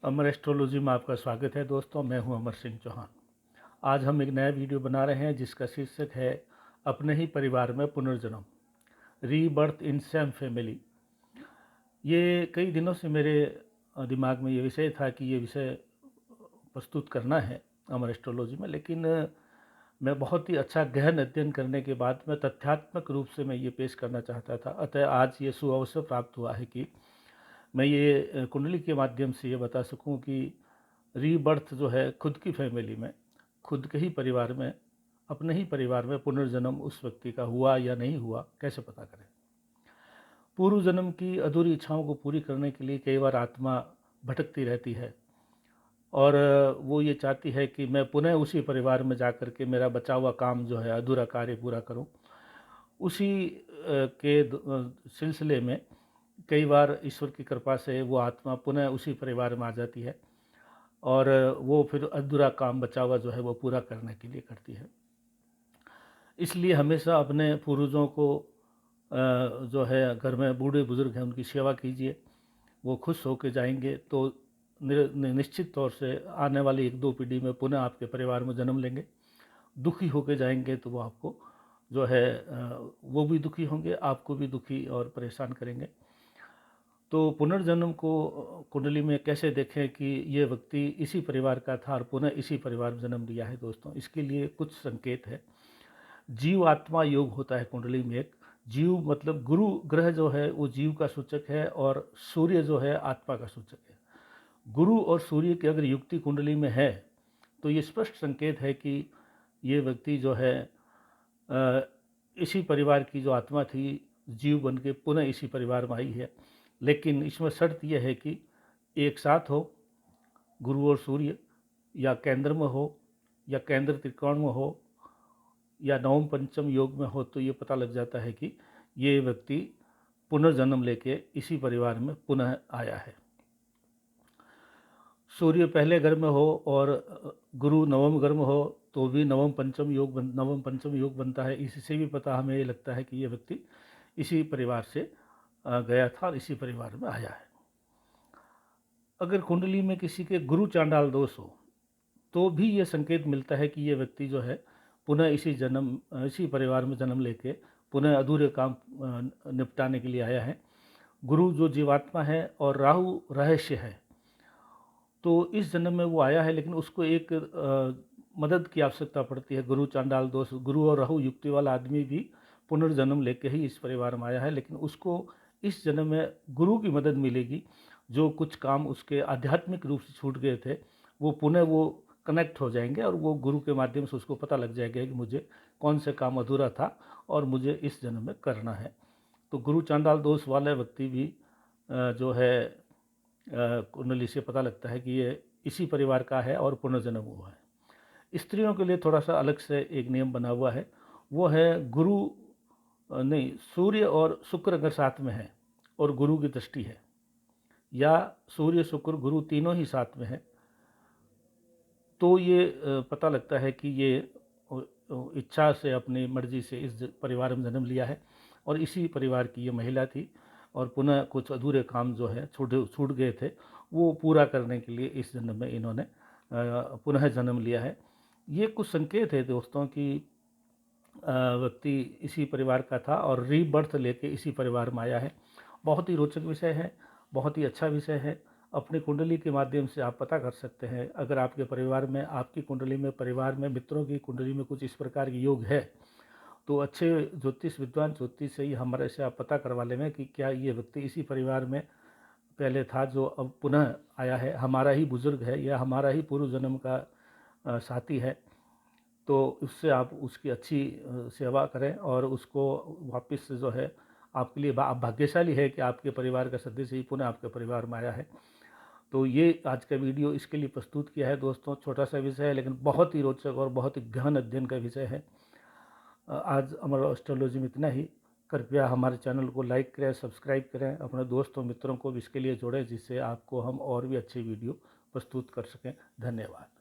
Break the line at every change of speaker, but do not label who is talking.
अमर astrology में आपका स्वागत है दोस्तों। मैं हूं अमर सिंह चौहान। आज हम एक नया वीडियो बना रहे हैं जिसका शीर्षक है अपने ही परिवार में पुनर्जन्म, रीबर्थ इन सेम फैमिली। ये कई दिनों से मेरे दिमाग में ये विषय था कि ये विषय प्रस्तुत करना है अमर एस्ट्रोलॉजी में, लेकिन मैं बहुत ही अच्छा गहन अध्ययन करने के बाद मैं तथ्यात्मक रूप से मैं ये पेश करना चाहता था। अतः आज ये सुअवसर प्राप्त हुआ है कि मैं ये कुंडली के माध्यम से ये बता सकूं कि रीबर्थ जो है खुद की फैमिली में, खुद के ही परिवार में, अपने ही परिवार में पुनर्जन्म उस व्यक्ति का हुआ या नहीं हुआ, कैसे पता करें। पूर्व जन्म की अधूरी इच्छाओं को पूरी करने के लिए कई बार आत्मा भटकती रहती है और वो ये चाहती है कि मैं पुनः उसी परिवार में जाकर के मेरा बचा हुआ काम जो है, अधूरा कार्य पूरा करूं। उसी के सिलसिले में कई बार ईश्वर की कृपा से वो आत्मा पुनः उसी परिवार में आ जाती है और वो फिर अधूरा काम बचा हुआ जो है वो पूरा करने के लिए करती है। इसलिए हमेशा अपने पूर्वजों को जो है घर में बूढ़े बुजुर्ग हैं उनकी सेवा कीजिए। वो खुश होकर जाएंगे तो निश्चित तौर से आने वाली 1-2 पीढ़ी में पुनः आपके परिवार में जन्म लेंगे। दुखी होकर जाएंगे तो वो आपको जो है वो भी दुखी होंगे, आपको भी दुखी और परेशान करेंगे। तो पुनर्जन्म को कुंडली में कैसे देखें कि ये व्यक्ति इसी परिवार का था और पुनः इसी परिवार में जन्म लिया है दोस्तों, इसके लिए कुछ संकेत है। जीव आत्मा योग होता है कुंडली में एक। जीव मतलब गुरु ग्रह जो है वो जीव का सूचक है और सूर्य जो है आत्मा का सूचक है। गुरु और सूर्य की अगर युक्ति कुंडली में है तो ये स्पष्ट संकेत है कि ये व्यक्ति जो है इसी परिवार की जो आत्मा थी, जीव बन के पुनः इसी परिवार में आई है। लेकिन इसमें शर्त यह है कि एक साथ हो, गुरु और सूर्य, या केंद्र में हो, या केंद्र त्रिकोण में हो, या नवम पंचम योग में हो, तो ये पता लग जाता है कि ये व्यक्ति पुनर्जन्म लेके इसी परिवार में पुनः आया है। सूर्य पहले घर में हो और गुरु नवम घर में हो तो भी नवम पंचम योग बनता है। इससे भी पता हमें ये लगता है कि ये व्यक्ति इसी परिवार से गया था और इसी परिवार में आया है। अगर कुंडली में किसी के गुरु चांडाल दोष हो तो भी ये संकेत मिलता है कि ये व्यक्ति जो है पुनः इसी परिवार में जन्म लेके पुनः अधूरे काम निपटाने के लिए आया है। गुरु जो जीवात्मा है और राहु रहस्य है, तो इस जन्म में वो आया है, लेकिन उसको एक मदद की आवश्यकता पड़ती है। गुरु चांडाल दोष, गुरु और राहु युक्ति वाला आदमी भी पुनर्जन्म लेके ही इस परिवार में आया है, लेकिन उसको इस जन्म में गुरु की मदद मिलेगी। जो कुछ काम उसके आध्यात्मिक रूप से छूट गए थे वो पुनः वो कनेक्ट हो जाएंगे और वो गुरु के माध्यम से उसको पता लग जाएगा कि मुझे कौन से काम अधूरा था और मुझे इस जन्म में करना है। तो गुरु चांडाल दोष वाला व्यक्ति भी जो है कुंडली से पता लगता है कि ये इसी परिवार का है और पुनर्जन्म हुआ है। स्त्रियों के लिए थोड़ा सा अलग से एक नियम बना हुआ है, वो है गुरु नहीं, सूर्य और शुक्र अगर साथ में है और गुरु की दृष्टि है, या सूर्य शुक्र गुरु तीनों ही साथ में है, तो ये पता लगता है कि ये इच्छा से अपनी मर्जी से इस परिवार में जन्म लिया है और इसी परिवार की ये महिला थी और पुनः कुछ अधूरे काम जो है छूट गए थे वो पूरा करने के लिए इस जन्म में इन्होंने पुनः जन्म लिया है। ये कुछ संकेत है दोस्तों कि व्यक्ति इसी परिवार का था और रीबर्थ लेके इसी परिवार में आया है। बहुत ही रोचक विषय है, बहुत ही अच्छा विषय है। अपनी कुंडली के माध्यम से आप पता कर सकते हैं। अगर आपके परिवार में, आपकी कुंडली में, परिवार में, मित्रों की कुंडली में कुछ इस प्रकार के योग है तो अच्छे विद्वान ज्योतिष से ही हमारे से आप पता करवा लें कि क्या ये व्यक्ति इसी परिवार में पहले था जो अब पुनः आया है, हमारा ही बुजुर्ग है या हमारा ही पूर्व जन्म का साथी है। तो उससे आप उसकी अच्छी सेवा करें और उसको वापस जो है, आपके लिए आप भाग्यशाली है कि आपके परिवार का सदस्य ही पुनः आपके परिवार में आया है। तो ये आज का वीडियो इसके लिए प्रस्तुत किया है दोस्तों। छोटा सा विषय है लेकिन बहुत ही रोचक और बहुत ही गहन अध्ययन का विषय है। आज हमारा एस्ट्रोलॉजी में इतना ही। कृपया हमारे चैनल को लाइक करें, सब्सक्राइब करें, अपने दोस्तों मित्रों को भी इसके लिए जोड़ें जिससे आपको हम और भी अच्छी वीडियो प्रस्तुत कर सकें। धन्यवाद।